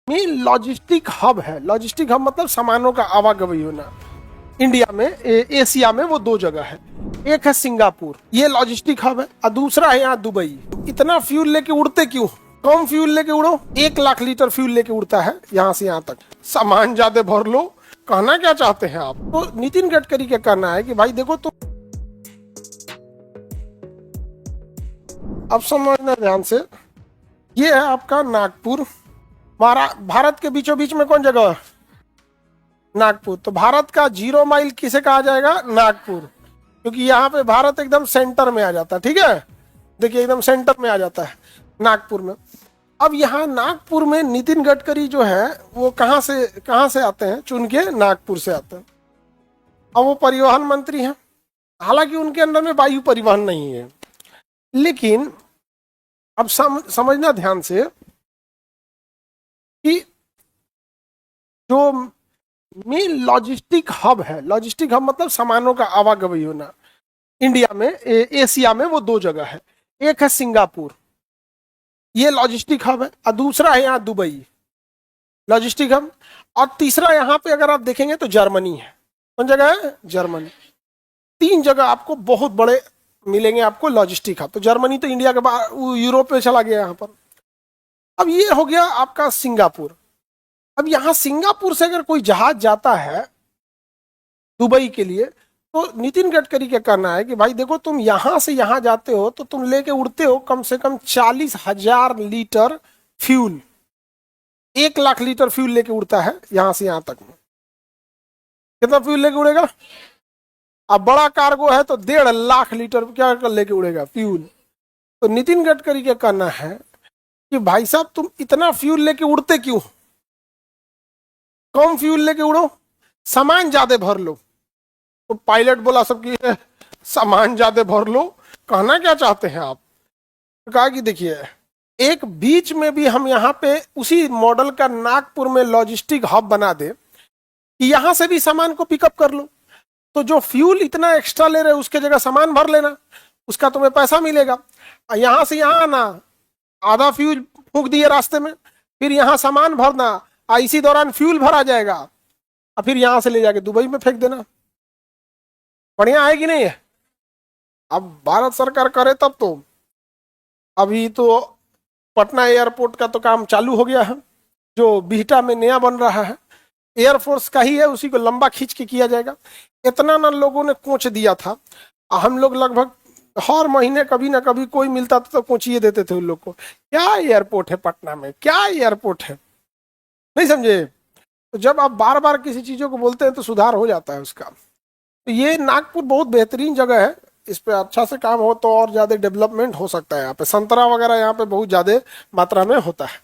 Main logistic hub है। Logistic hub मतलब सामानों का आवागमन होना। इंडिया में एशिया में वो दो जगह है। एक है सिंगापुर, ये लॉजिस्टिक हब है, और दूसरा है यहाँ दुबई। इतना फ्यूल लेके उड़ते क्यों? कम फ्यूल लेके उड़ो। 1 लाख लीटर फ्यूल लेके उड़ता है यहाँ से यहाँ तक। सामान ज्यादा भर लो। कहना क्या चाहते हैं आप? तो नितिन गडकरी का कहना है कि भाई देखो तो अब समझना ध्यान से, ये है आपका नागपुर। भारत के बीचों बीच में कौन जगह है? नागपुर। तो भारत का 0 माइल किसे कहा जाएगा? नागपुर। क्योंकि यहाँ पे भारत एकदम सेंटर में आ जाता है। ठीक है, देखिए एकदम सेंटर में आ जाता है नागपुर में। अब यहाँ नागपुर में नितिन गडकरी जो है वो कहाँ से आते हैं? चुन के नागपुर से आते हैं। अब वो परिवहन मंत्री हैं, हालांकि उनके अंदर में वायु परिवहन नहीं है। लेकिन अब समझना ध्यान से कि जो मेन लॉजिस्टिक हब है, लॉजिस्टिक हब मतलब सामानों का आवागमन होना। इंडिया में एशिया में वो दो जगह है। एक है सिंगापुर, ये लॉजिस्टिक हब है, और दूसरा है यहाँ दुबई, लॉजिस्टिक हब। और तीसरा यहाँ पे अगर आप देखेंगे तो जर्मनी है। कौन जगह है? जर्मनी। 3 जगह आपको बहुत बड़े मिलेंगे आपको लॉजिस्टिक हब। तो जर्मनी तो इंडिया के बाहर, यूरोप में चला गया यहाँ पर। अब ये हो गया आपका सिंगापुर। अब यहाँ सिंगापुर से अगर कोई जहाज जाता है दुबई के लिए, तो नितिन गडकरी का कहना है कि भाई देखो तुम यहां से यहां जाते हो तो तुम लेके उड़ते हो कम से कम 40,000 litre fuel. 1 lakh litre fuel लेके उड़ता है यहां से यहां तक में। कितना फ्यूल लेके उड़ेगा? अब बड़ा कार्गो है तो 1.5 लाख लीटर क्या लेके उड़ेगा? फ्यूल। तो नितिन गडकरी का कहना है कि भाई साहब तुम इतना फ्यूल लेके उड़ते क्यों? कम फ्यूल लेके उड़ो, सामान ज्यादा भर लो। तो पायलट बोला सबकी सामान ज्यादा भर लो। कहना क्या चाहते हैं आप? तो कहा कि देखिए एक बीच में भी हम यहाँ पे उसी मॉडल का नागपुर में लॉजिस्टिक हब बना दे कि यहां से भी सामान को पिकअप कर लो। तो जो फ्यूल इतना एक्स्ट्रा ले रहे उसके जगह सामान भर लेना, उसका तुम्हें पैसा मिलेगा। यहां से यहां आना, आधा फ्यूल फूंक दिए रास्ते में, फिर यहां सामान भरना, इसी दौरान फ्यूल भरा जाएगा, और फिर यहां से ले जाके दुबई में फेंक देना। बढ़िया है कि नहीं है? अब भारत सरकार करे तब तो। अभी तो पटना एयरपोर्ट का तो काम चालू हो गया है, जो बिहटा में नया बन रहा है। एयरफोर्स का ही है, उसी को लंबा खींच के किया जाएगा। इतना ना लोगों ने कोच दिया था, हम लोग लगभग हर महीने कभी ना कभी कोई मिलता था तो कोचिए देते थे उन लोग को। क्या एयरपोर्ट है पटना में? क्या एयरपोर्ट है? नहीं समझे? तो जब आप बार बार किसी चीजों को बोलते हैं तो सुधार हो जाता है उसका। तो ये नागपुर बहुत बेहतरीन जगह है, इस पे अच्छा से काम हो तो और ज्यादा डेवलपमेंट हो सकता है। यहाँ पे संतरा वगैरह यहाँ पे बहुत ज्यादा मात्रा में होता है।